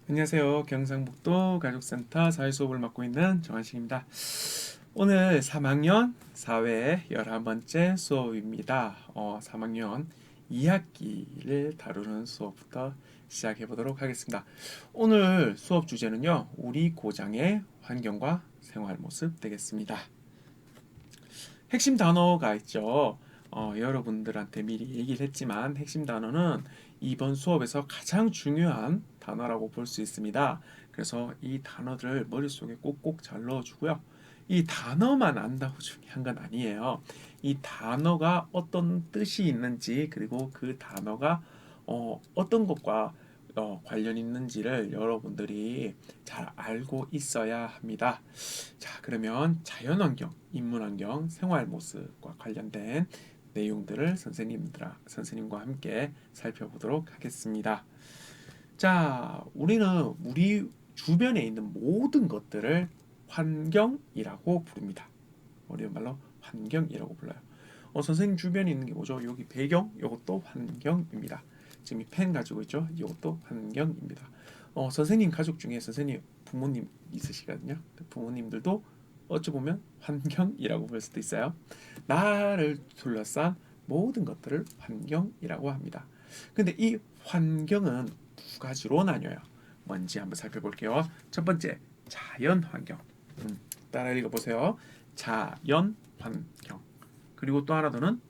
안녕하세요. 경상북도 가족센터 사회수업을 맡고 있는 정한식입니다. 오늘 3학년 4회 11번째 수업입니다. 3학년 2학기를 다루는 수업부터 시작해 보도록 하겠습니다. 오늘 수업 주제는요, 우리 고장의 환경과 생활 모습 되겠습니다. 핵심 단어가 있죠. 여러분들한테 미리 얘기를 했지만 핵심 단어는 이번 수업에서 가장 중요한 단어라고 볼 수 있습니다. 그래서 이 단어들을 머릿속에 꼭꼭 잘 넣어주고요. 이 단어만 안다고 중요한 건 아니에요. 이 단어가 어떤 뜻이 있는지 그리고 그 단어가 어떤 것과 관련 있는지를 여러분들이 잘 알고 있어야 합니다. 자, 그러면 자연환경, 인문환경, 생활모습과 관련된 내용들을 선생님과 함께 살펴보도록 하겠습니다. 자, 우리는 우리 주변에 있는 모든 것들을 환경이라고 부릅니다. 어려운 말로 환경이라고 불러요. 선생님 주변에 있는 게 뭐죠? 여기 배경, 이것도 환경입니다. 지금 이 펜 가지고 있죠? 이것도 환경입니다. 선생님 가족 중에 선생님 부모님 있으시거든요. 부모님들도 어찌 보면 환경이라고 볼 수도 있어요. 나를 둘러싼 모든 것들을 환경이라고 합니다. 근데 이 환경은 두 가지로 나뉘어요. 뭔지 한번 살펴볼게요. 첫 번째, 자연 환경. 따라 읽어보세요. 자연 환경. 그리고 또 하나 더는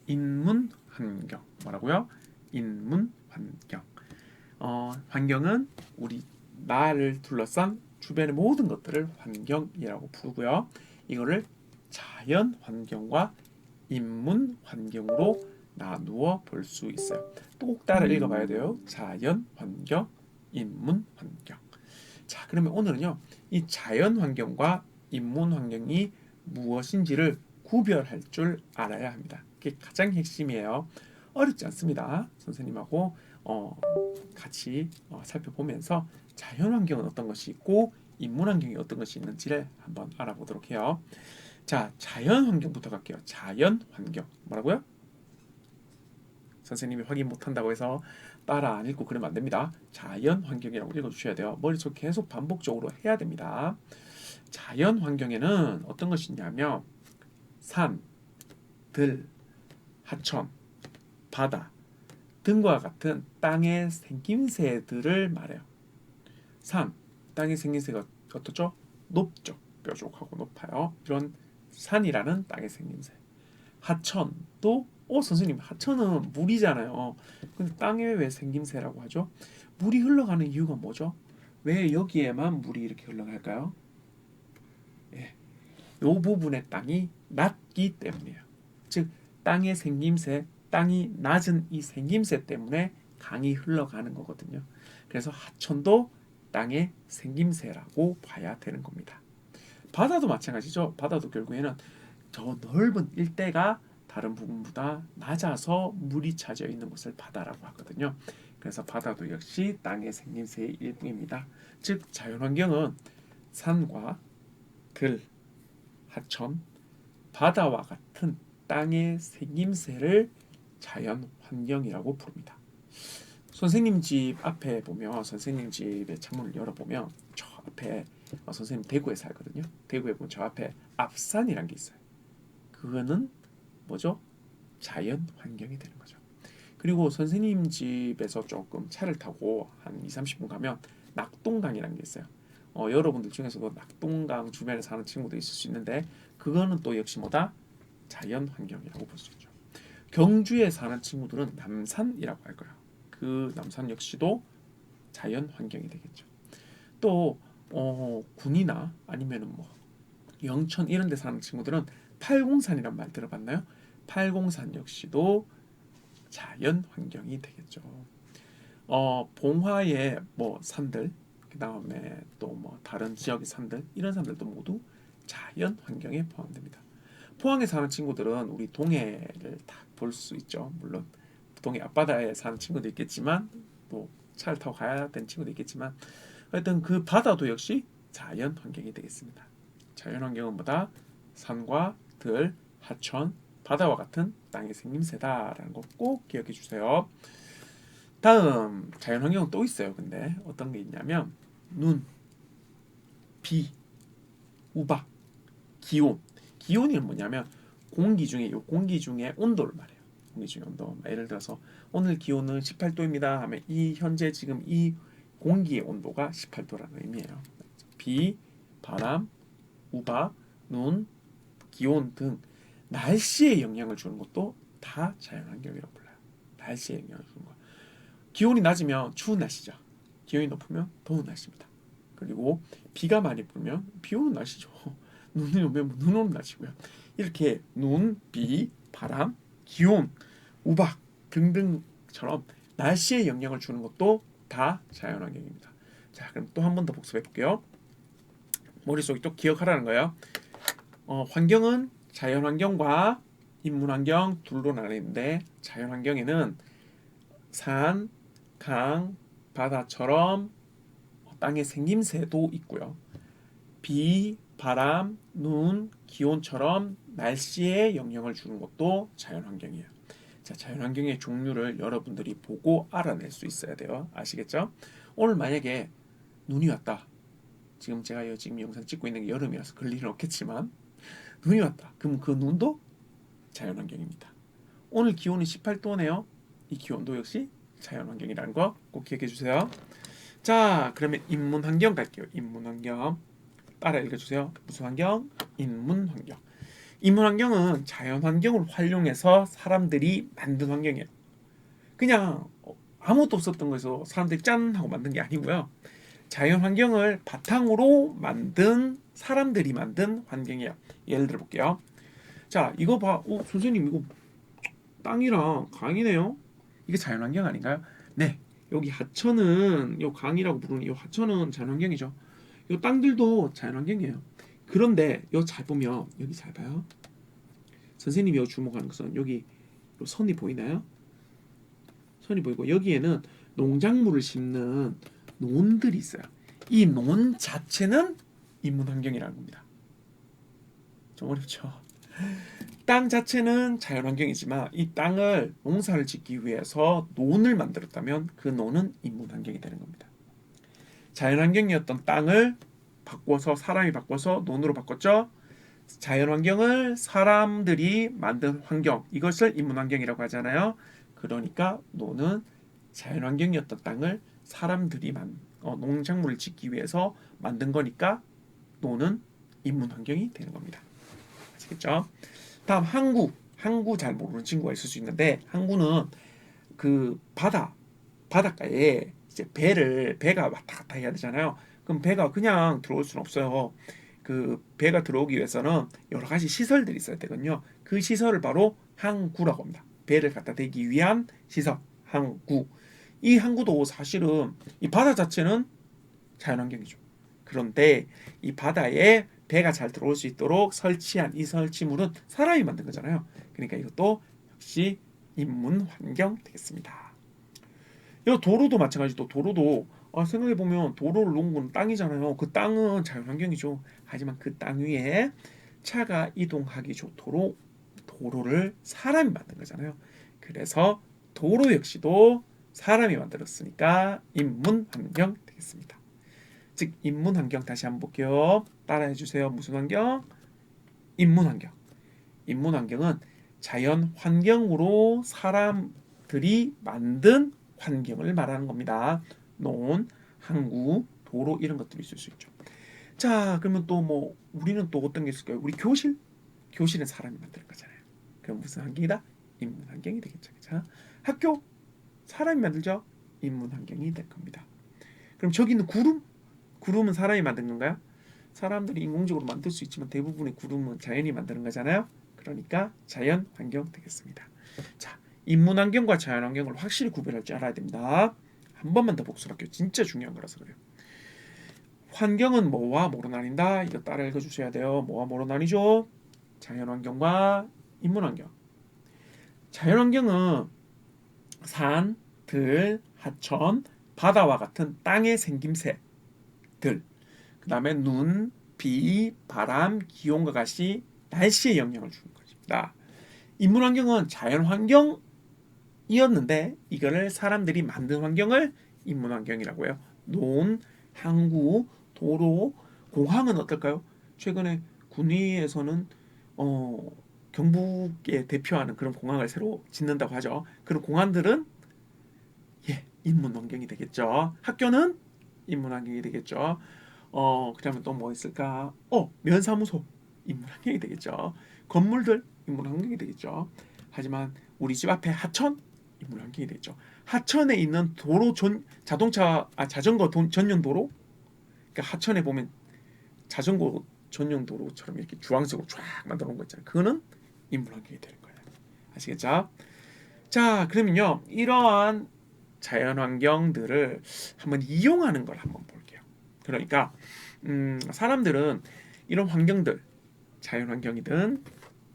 인문 환경. 뭐라고요? 인문 환경. 환경은 우리 나를 둘러싼 주변의 모든 것들을 환경이라고 부르고요. 이거를 자연 환경과 인문 환경으로 나누어 볼 수 있어요. 또 꼭 따라 읽어봐야 돼요. 자연 환경, 인문 환경. 자, 그러면 오늘은요, 이 자연 환경과 인문 환경이 무엇인지를 구별할 줄 알아야 합니다. 그게 가장 핵심이에요. 어렵지 않습니다. 선생님하고 같이 살펴보면서 자연 환경은 어떤 것이 있고 인문 환경이 어떤 것이 있는지를 한번 알아보도록 해요. 자, 자연 환경부터 갈게요. 자연 환경. 뭐라고요? 선생님이 확인 못한다고 해서 따라 안 읽고 그러면 안 됩니다. 자연 환경이라고 읽어주셔야 돼요. 머릿속 계속 반복적으로 해야 됩니다. 자연 환경에는 어떤 것이 있냐면 산, 들, 하천, 바다 등과 같은 땅의 생김새들을 말해요. 산, 땅의 생김새가 어떻죠? 높죠. 뾰족하고 높아요. 이런 산이라는 땅의 생김새. 하천도 선생님 하천은 물이잖아요. 근데 땅에 왜 생김새라고 하죠? 물이 흘러가는 이유가 뭐죠? 왜 여기에만 물이 이렇게 흘러갈까요? 예, 요 부분의 땅이 낮기 때문이에요. 즉 땅의 생김새, 땅이 낮은 이 생김새 때문에 강이 흘러가는 거거든요. 그래서 하천도 땅의 생김새라고 봐야 되는 겁니다. 바다도 마찬가지죠. 바다도 결국에는 저 넓은 일대가 다른 부분보다 낮아서 물이 차져 있는 곳을 바다라고 하거든요. 그래서 바다도 역시 땅의 생김새의 일부입니다. 즉 자연환경은 산과 들, 하천, 바다와 같은 땅의 생김새를 자연환경이라고 부릅니다. 선생님 집 앞에 보면 선생님 집의 창문을 열어보면 저 앞에 선생님 대구에 살거든요. 대구에 보면 저 앞에 앞산이란 게 있어요. 그거는 뭐죠? 자연 환경이 되는 거죠. 그리고 선생님 집에서 조금 차를 타고 한 2, 30분 가면 낙동강이라는 게 있어요. 여러분들 중에서도 낙동강 주변에 사는 친구도 있을 수 있는데 그거는 또 역시 뭐다? 자연 환경이라고 볼 수 있죠. 경주에 사는 친구들은 남산이라고 할 거예요. 그 남산 역시도 자연 환경이 되겠죠. 또 군이나 아니면은 뭐 영천 이런 데 사는 친구들은 팔공산이란 말 들어봤나요? 팔공산 역시도 자연 환경이 되겠죠. 봉화의 뭐 산들, 그 다음에 또 뭐 다른 지역의 산들 이런 산들도 모두 자연 환경에 포함됩니다. 포항에 사는 친구들은 우리 동해를 다 볼 수 있죠. 물론 동해 앞바다에 사는 친구도 있겠지만 뭐 차를 타고 가야 되는 친구도 있겠지만 하여튼 그 바다도 역시 자연 환경이 되겠습니다. 자연 환경은 뭐다? 산과 들, 하천, 바다와 같은 땅의 생김새다라는 거 꼭 기억해 주세요. 다음 자연환경은 또 있어요. 근데 어떤 게 있냐면 눈, 비, 우박, 기온. 기온이 뭐냐면 공기 중에 온도를 말해요. 공기 중에 온도. 예를 들어서 오늘 기온은 18도입니다 하면 이 현재 지금 이 공기의 온도가 18도라는 의미예요. 비, 바람, 우박, 눈, 기온 등 날씨에 영향을 주는 것도 다 자연환경이라고 불러요. 날씨에 영향을 주는 거. 기온이 낮으면 추운 날씨죠. 기온이 높으면 더운 날씨입니다. 그리고 비가 많이 불면 비 오는 날씨죠. 눈이 오면 눈 오는 날씨고요. 이렇게 눈, 비, 바람, 기온, 우박 등등처럼 날씨에 영향을 주는 것도 다 자연환경입니다. 자, 그럼 또 한 번 더 복습해 볼게요. 머릿속에 또 기억하라는 거예요. 환경은 자연환경과 인문환경 둘로 나뉘는데 자연환경에는 산, 강, 바다처럼 땅의 생김새도 있고요. 비, 바람, 눈, 기온처럼 날씨에 영향을 주는 것도 자연환경이에요. 자, 자연환경의 종류를 여러분들이 보고 알아낼 수 있어야 돼요. 아시겠죠? 오늘 만약에 눈이 왔다. 지금 제가 지금 영상 찍고 있는 게 여름이라서 그럴 일은 없겠지만 눈이 왔다. 그럼 그 눈도 자연환경입니다. 오늘 기온이 18도네요. 이 기온도 역시 자연환경이라는 거 꼭 기억해 주세요. 자, 그러면 인문환경 갈게요. 인문환경 따라 읽어주세요. 무슨 환경? 인문환경. 인문환경은 자연환경을 활용해서 사람들이 만든 환경이에요. 그냥 아무것도 없었던 거에서 사람들이 짠 하고 만든 게 아니고요. 자연환경을 바탕으로 만든 사람들이 만든 환경이에요. 예를 들어 볼게요. 자, 이거 봐. 선생님 이거 땅이랑 강이네요. 이게 자연환경 아닌가요? 네. 여기 하천은 요 강이라고 부르는 이 하천은 자연환경이죠. 요 땅들도 자연환경이에요. 그런데 요 잘 보면 여기 잘 봐요. 선생님이 여기 주목하는 것은 여기 요 선이 보이나요? 선이 보이고 여기에는 농작물을 심는 논들이 있어요. 이 논 자체는 인문환경이라는 겁니다. 좀 어렵죠? 땅 자체는 자연환경이지만 이 땅을 농사를 짓기 위해서 논을 만들었다면 그 논은 인문환경이 되는 겁니다. 자연환경이었던 땅을 바꿔서 사람이 바꿔서 논으로 바꿨죠. 자연환경을 사람들이 만든 환경, 이것을 인문환경이라고 하잖아요. 그러니까 논은 자연환경이었던 땅을 사람들이 농작물을 짓기 위해서 만든 거니까 논은 인문환경이 되는 겁니다. 아시겠죠? 다음 항구 잘 모르는 친구가 있을 수 있는데 항구는 그 바닷가에 이제 배가 왔다 갔다 해야 되잖아요. 그럼 배가 그냥 들어올 수는 없어요. 그 배가 들어오기 위해서는 여러 가지 시설들이 있어야 되거든요. 그 시설을 바로 항구라고 합니다. 배를 갖다 대기 위한 시설, 항구. 이 항구도 사실은 이 바다 자체는 자연환경이죠. 그런데 이 바다에 배가 잘 들어올 수 있도록 설치한 이 설치물은 사람이 만든 거잖아요. 그러니까 이것도 역시 인문환경 되겠습니다. 이 도로도 마찬가지로 도로도 생각해보면 도로를 놓은 건 땅이잖아요. 그 땅은 자연환경이죠. 하지만 그 땅 위에 차가 이동하기 좋도록 도로를 사람이 만든 거잖아요. 그래서 도로 역시도 사람이 만들었으니까 인문환경 되겠습니다. 즉 인문환경 다시 한번 볼게요. 따라해 주세요. 무슨 환경? 인문환경. 인문환경은 자연환경으로 사람들이 만든 환경을 말하는 겁니다. 논, 항구, 도로 이런 것들이 있을 수 있죠. 자, 그러면 또 우리는 또 어떤 게 있을까요? 우리 교실은 사람이 만드는 거잖아요. 그럼 무슨 환경이다? 인문환경이 되겠죠. 자, 학교 사람이 만들죠. 인문환경이 될 겁니다. 그럼 저기 있는 구름은 사람이 만든 건가요? 사람들이 인공적으로 만들 수 있지만 대부분의 구름은 자연이 만드는 거잖아요. 그러니까 자연환경 되겠습니다. 자, 인문환경과 자연환경을 확실히 구별할 줄 알아야 됩니다. 한 번만 더 복습할게요. 진짜 중요한 거라서 그래요. 환경은 뭐와 뭐로 나뉜다. 이거 따라 읽어주셔야 돼요. 뭐와 뭐로 나뉘죠? 자연환경과 인문환경. 자연환경은 산, 들, 하천, 바다와 같은 땅의 생김새들, 그 다음에 눈, 비, 바람, 기온과 같이 날씨에 영향을 주는 것입니다. 인문환경은 자연환경을 이었는데 이거를 사람들이 만든 환경을 인문 환경이라고 해요. 논, 항구, 도로, 공항은 어떨까요? 최근에 군위에서는 어, 경북에 대표하는 그런 공항을 새로 짓는다고 하죠. 그런 공항들은 인문 환경이 되겠죠. 학교는 인문 환경이 되겠죠. 그러면 또 뭐 있을까? 면사무소 인문 환경이 되겠죠. 건물들 인문 환경이 되겠죠. 하지만 우리 집 앞에 하천 인문 환경이 되겠죠. 하천에 있는 도로 자전거 전용 도로. 그러니까 하천에 보면 자전거 전용 도로처럼 이렇게 주황색으로 쫙 만들어 놓은 거 있잖아요. 그거는 인문 환경이 되는 거예요. 아시겠죠? 자, 그러면요. 이러한 자연 환경들을 한번 이용하는 걸 한번 볼게요. 그러니까 사람들은 이런 환경들, 자연 환경이든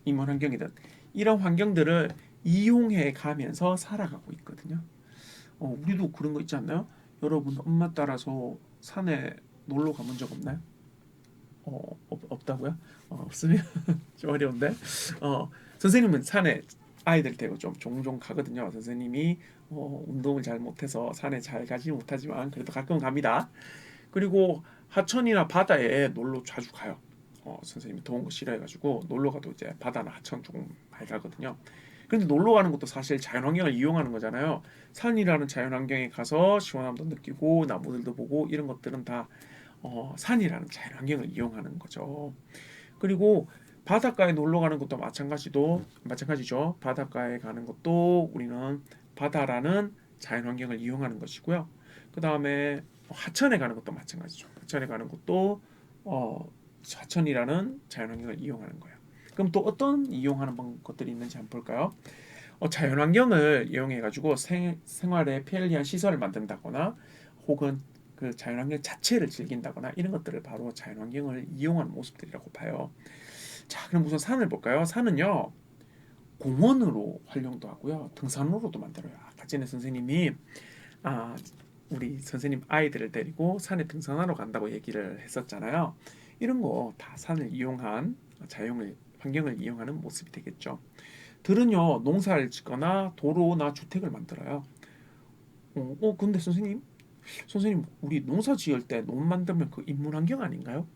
인문 환경이든 이런 환경들을 이용해 가면서 살아가고 있거든요. 우리도 그런 거 있지 않나요? 여러분 엄마 따라서 산에 놀러 가본 적 없나요? 없다고요? 없으면 좀 어려운데. 선생님은 산에 아이들 데리고 좀 종종 가거든요. 선생님이 운동을 잘 못해서 산에 잘 가지 못하지만 그래도 가끔 갑니다. 그리고 하천이나 바다에 놀러 자주 가요. 선생님이 더운 거 싫어해가지고 놀러 가도 이제 바다나 하천 조금 많이 가거든요. 근데 놀러 가는 것도 사실 자연환경을 이용하는 거잖아요. 산이라는 자연환경에 가서 시원함도 느끼고 나무들도 보고 이런 것들은 다 산이라는 자연환경을 이용하는 거죠. 그리고 바닷가에 놀러 가는 것도 마찬가지죠. 바닷가에 가는 것도 우리는 바다라는 자연환경을 이용하는 것이고요. 그 다음에 하천에 가는 것도 마찬가지죠. 하천에 가는 것도 어, 하천이라는 자연환경을 이용하는 거예요. 그럼 또 어떤 이용하는 것들이 있는지 한번 볼까요? 자연환경을 이용해 가지고 생활에 편리한 시설을 만든다거나 혹은 그 자연환경 자체를 즐긴다거나 이런 것들을 바로 자연환경을 이용하는 모습들이라고 봐요. 자, 그럼 우선 산을 볼까요? 산은요 공원으로 활용도 하고요 등산로로도 만들어요. 아까 전에 선생님이 아, 우리 선생님 아이들을 데리고 산에 등산하러 간다고 얘기를 했었잖아요. 이런 거 다 산을 이용한 자연을 환경을 이용하는 모습이 되겠죠. 들은요 농사를 짓거나 도로나 주택을 만들어요. 근데 선생님 우리 농사 지을 때 논 만들면 그 인문 환경 아닌가요?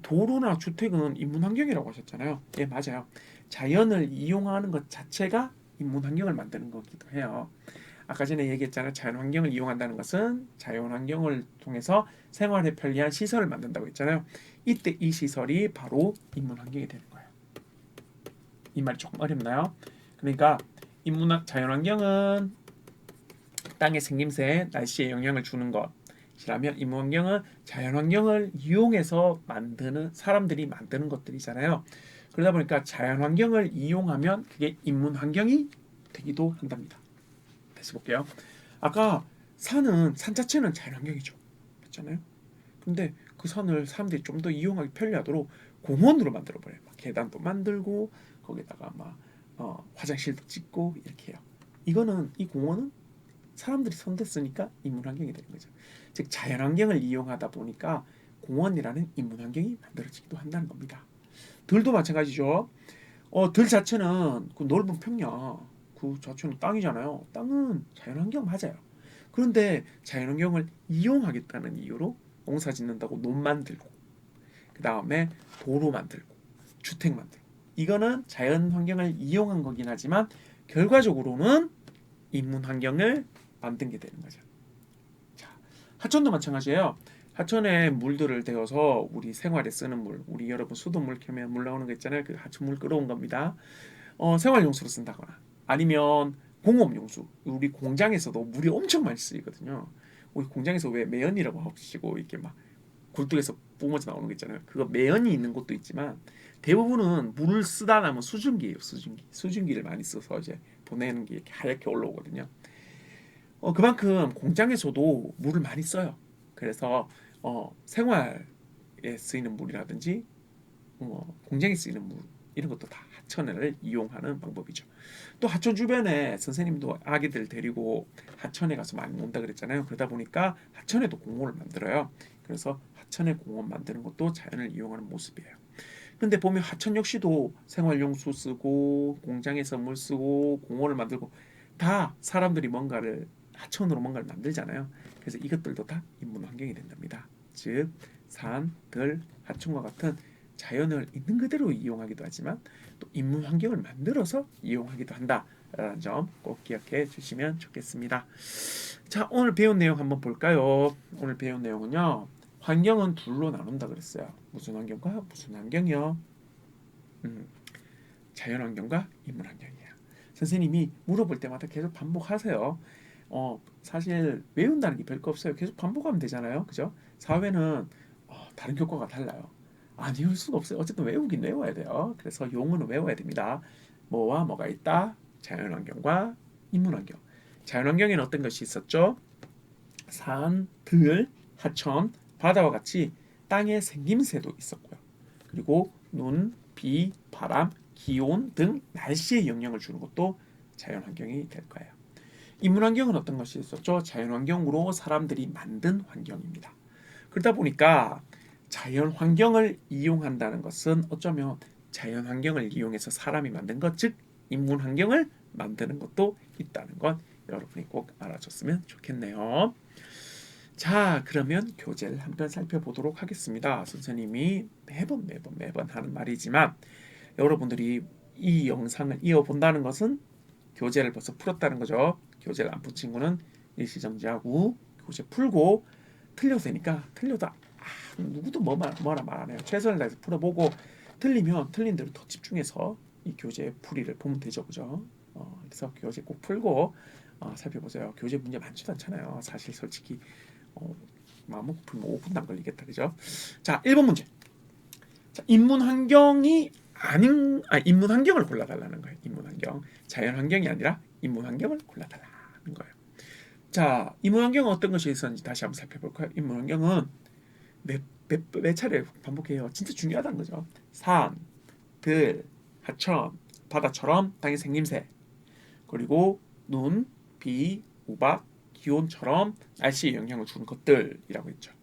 도로나 주택은 인문 환경이라고 하셨잖아요. 예, 맞아요. 자연을 이용하는 것 자체가 인문 환경을 만드는 거기도 해요. 아까 전에 얘기했잖아요. 자연 환경을 이용한다는 것은 자연 환경을 통해서 생활에 편리한 시설을 만든다고 했잖아요. 이때 이 시설이 바로 인문 환경이 되는 거예요. 이 말이 조금 어렵나요? 그러니까 자연 환경은 땅의 생김새, 날씨에 영향을 주는 것이라면 인문 환경은 자연 환경을 이용해서 만드는 사람들이 만드는 것들이잖아요. 그러다 보니까 자연 환경을 이용하면 그게 인문 환경이 되기도 한답니다. 다시 볼게요. 아까 산 자체는 자연환경이죠. 맞잖아요. 근데 그 산을 사람들이 좀 더 이용하기 편리하도록 공원으로 만들어 버려요. 막 계단도 만들고 거기다가 막 화장실도 짓고 이렇게 해요. 이 공원은 사람들이 손댔으니까 인문환경이 되는 거죠. 즉 자연환경을 이용하다 보니까 공원이라는 인문환경이 만들어지기도 한다는 겁니다. 들도 마찬가지죠. 들 자체는 그 넓은 평야, 그 자체는 땅이잖아요. 땅은 자연환경 맞아요. 그런데 자연환경을 이용하겠다는 이유로 농사 짓는다고 논 만들고, 그 다음에 도로 만들고, 주택 만들고. 이거는 자연환경을 이용한 거긴 하지만 결과적으로는 인문환경을 만든 게 되는 거죠. 자, 하천도 마찬가지예요. 하천에 물들을 대어서 우리 생활에 쓰는 물, 우리 여러분 수돗물 켜면 물 나오는 거 있잖아요. 그 하천물 끌어온 겁니다. 생활용수로 쓴다거나 아니면 공업용수. 우리 공장에서도 물이 엄청 많이 쓰이거든요. 우리 공장에서 왜 매연이라고 하시고 이렇게 막 굴뚝에서 뿜어져 나오는 거 있잖아요. 그거 매연이 있는 곳도 있지만 대부분은 물을 쓰다 남은 수증기예요. 수증기를 많이 써서 이제 보내는 게 이렇게 하얗게 올라오거든요. 그만큼 공장에서도 물을 많이 써요. 그래서 생활에 쓰이는 물이라든지 공장에 쓰이는 물 이런 것도 다 하천을 이용하는 방법이죠. 또 하천 주변에 선생님도 아기들 데리고 하천에 가서 많이 논다 그랬잖아요. 그러다 보니까 하천에도 공원을 만들어요. 그래서 하천에 공원 만드는 것도 자연을 이용하는 모습이에요. 근데 보면 하천 역시도 생활용수 쓰고 공장에서 물 쓰고 공원을 만들고 다 사람들이 뭔가를 하천으로 뭔가를 만들잖아요. 그래서 이것들도 다 인문 환경이 된답니다. 즉 산, 들, 하천과 같은 자연을 있는 그대로 이용하기도 하지만 또 인문 환경을 만들어서 이용하기도 한다라는 점 꼭 기억해 주시면 좋겠습니다. 자, 오늘 배운 내용 한번 볼까요? 오늘 배운 내용은요. 환경은 둘로 나눈다 그랬어요. 무슨 환경과 무슨 환경이요? 자연 환경과 인문 환경이에요. 선생님이 물어볼 때마다 계속 반복하세요. 사실 외운다는 게 별거 없어요. 계속 반복하면 되잖아요. 그죠? 사회는 다른 교과가 달라요. 안 외울 수가 없어요. 어쨌든 외우긴 외워야 돼요. 그래서 용어는 외워야 됩니다. 뭐와 뭐가 있다? 자연 환경과 인문 환경. 자연 환경에는 어떤 것이 있었죠? 산, 들, 하천, 바다와 같이 땅의 생김새도 있었고요. 그리고 눈, 비, 바람, 기온 등 날씨에 영향을 주는 것도 자연 환경이 될 거예요. 인문 환경은 어떤 것이 있었죠? 자연 환경으로 사람들이 만든 환경입니다. 그러다 보니까 자연 환경을 이용한다는 것은 어쩌면 자연 환경을 이용해서 사람이 만든 것, 즉 인문 환경을 만드는 것도 있다는 것 여러분이 꼭 알아줬으면 좋겠네요. 자, 그러면 교재를 한번 살펴보도록 하겠습니다. 선생님이 매번 하는 말이지만 여러분들이 이 영상을 이어본다는 것은 교재를 벌써 풀었다는 거죠. 교재를 안 푼 친구는 일시정지하고 교재 풀고 틀려도 되니까 틀려도 누구도 뭐라 말 안 해요. 최선을 다해서 풀어보고 틀리면 틀린 대로 더 집중해서 이 교재 풀이를 보면 되죠. 그죠? 그래서 교재 꼭 풀고 살펴보세요. 교재 문제 많지도 않잖아요. 사실 솔직히 마음 먹고 풀면 5분도 안 걸리겠다. 그죠? 자, 1번 문제. 자, 인문 환경을 골라달라는 거예요. 인문 환경. 자연 환경이 아니라 인문 환경을 골라달라는 거예요. 자, 인문 환경은 어떤 것이 있었는지 다시 한번 살펴볼까요? 인문 환경은 몇 차례 반복해요. 진짜 중요하다는 거죠. 산, 들, 하천, 바다처럼 땅의 생김새, 그리고 눈, 비, 우박, 기온처럼 날씨에 영향을 주는 것들이라고 했죠.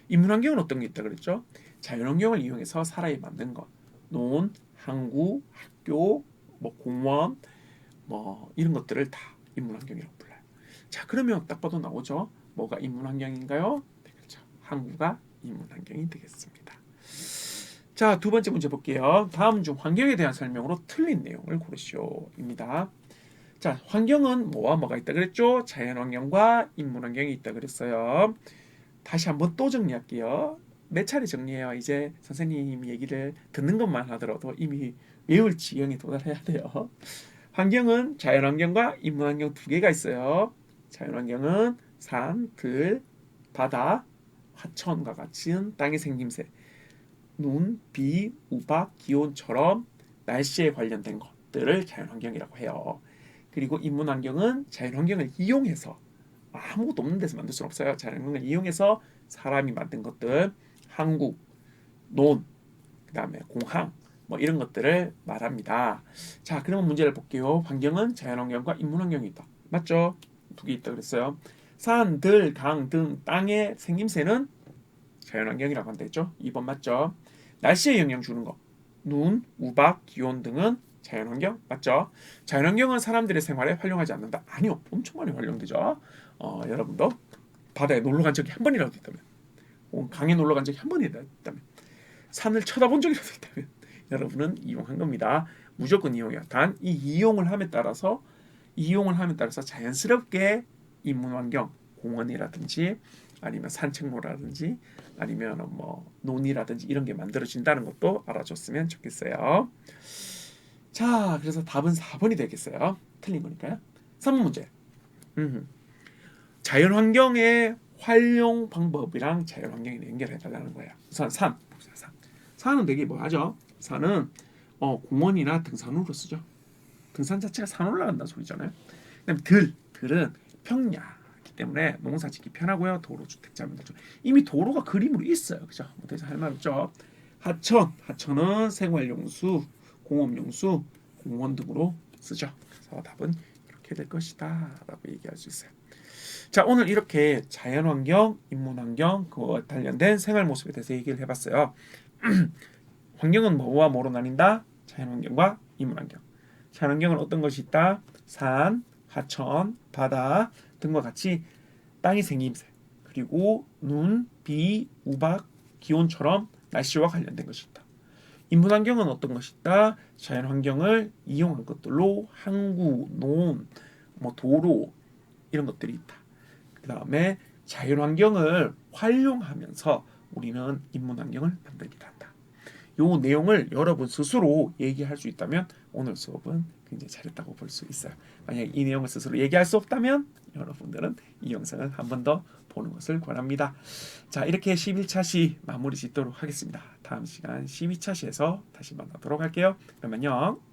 인문 환경은 어떤 게 있다 그랬죠? 자연 환경을 이용해서 사람이 만든 것, 논, 항구, 학교, 공원, 이런 것들을 다 인문 환경이라고 불러요. 자, 그러면 딱 봐도 나오죠. 뭐가 인문 환경인가요? 네, 그렇죠. 항구가 인문 환경이 되겠습니다. 자, 두 번째 문제 볼게요. 다음 중 환경에 대한 설명으로 틀린 내용을 고르시오입니다. 자, 환경은 뭐와 뭐가 있다 그랬죠? 자연 환경과 인문 환경이 있다 그랬어요. 다시 한번 또 정리할게요. 몇 차례 정리해요. 이제 선생님 얘기를 듣는 것만 하더라도 이미 외울 지경에 도달해야 돼요. 환경은 자연 환경과 인문 환경 두 개가 있어요. 자연 환경은 산, 들, 바다, 하천과 같은 땅의 생김새, 눈, 비, 우박, 기온처럼 날씨에 관련된 것들을 자연 환경이라고 해요. 그리고 인문 환경은 자연 환경을 이용해서 아무것도 없는 데서 만들 수는 없어요. 자연 환경을 이용해서 사람이 만든 것들, 항구, 논, 그다음에 공항 이런 것들을 말합니다. 자, 그러면 문제를 볼게요. 환경은 자연 환경과 인문 환경이 있다. 맞죠? 두 개 있다 그랬어요. 산, 들, 강 등 땅의 생김새는 자연 환경이라고 한다 했죠? 2번 맞죠? 날씨에 영향 주는 거. 눈, 우박, 기온 등은 자연 환경 맞죠? 자연 환경은 사람들의 생활에 활용하지 않는다. 아니요. 엄청 많이 활용되죠. 여러분도 바다에 놀러 간 적이 한 번이라도 있다면, 강에 놀러 간 적이 한 번이라도 있다면, 산을 쳐다본 적이라도 있다면 여러분은 이용한 겁니다. 무조건 이용해요. 단 이 이용을 함에 따라서 자연스럽게 인문 환경, 공원이라든지 아니면 산책로라든지 아니면 논이라든지 이런 게 만들어진다는 것도 알아줬으면 좋겠어요. 자, 그래서 답은 4번이 되겠어요. 틀린 거니까요. 3번 문제. 자연 환경의 활용 방법이랑 자연 환경에 연결해 달라는 거예요. 우선 산은 되게 뭐하죠? 산은 공원이나 등산로로 쓰죠. 등산 자체가 산 올라간다는 소리잖아요. 그다음에 들은 평야이기 때문에 농사 짓기 편하고요. 도로 주택자입니다. 이미 도로가 그림으로 있어요. 그죠? 그래서 할 말 없죠. 하천은 생활용수, 공업용수, 공원 등으로 쓰죠. 그래서 답은 이렇게 될 것이다 라고 얘기할 수 있어요. 자, 오늘 이렇게 자연환경, 인문환경, 그와 관련된 생활 모습에 대해서 얘기를 해봤어요. 환경은 뭐와 뭐로 나뉜다? 자연환경과 인문환경. 자연환경은 어떤 것이 있다? 산, 하천, 바다 등과 같이 땅의 생김새, 그리고 눈, 비, 우박, 기온처럼 날씨와 관련된 것이다. 인문 환경은 어떤 것이다? 자연 환경을 이용한 것들로 항구, 논, 도로 이런 것들이 있다. 그 다음에 자연 환경을 활용하면서 우리는 인문 환경을 만들기도 한다. 요 내용을 여러분 스스로 얘기할 수 있다면 오늘 수업은 굉장히 잘했다고 볼 수 있어요. 만약 이 내용을 스스로 얘기할 수 없다면 여러분들은 이 영상을 한 번 더 보는 것을 권합니다. 자, 이렇게 11차 시 마무리 짓도록 하겠습니다. 다음 시간 12차 시에서 다시 만나도록 할게요. 그럼 안녕.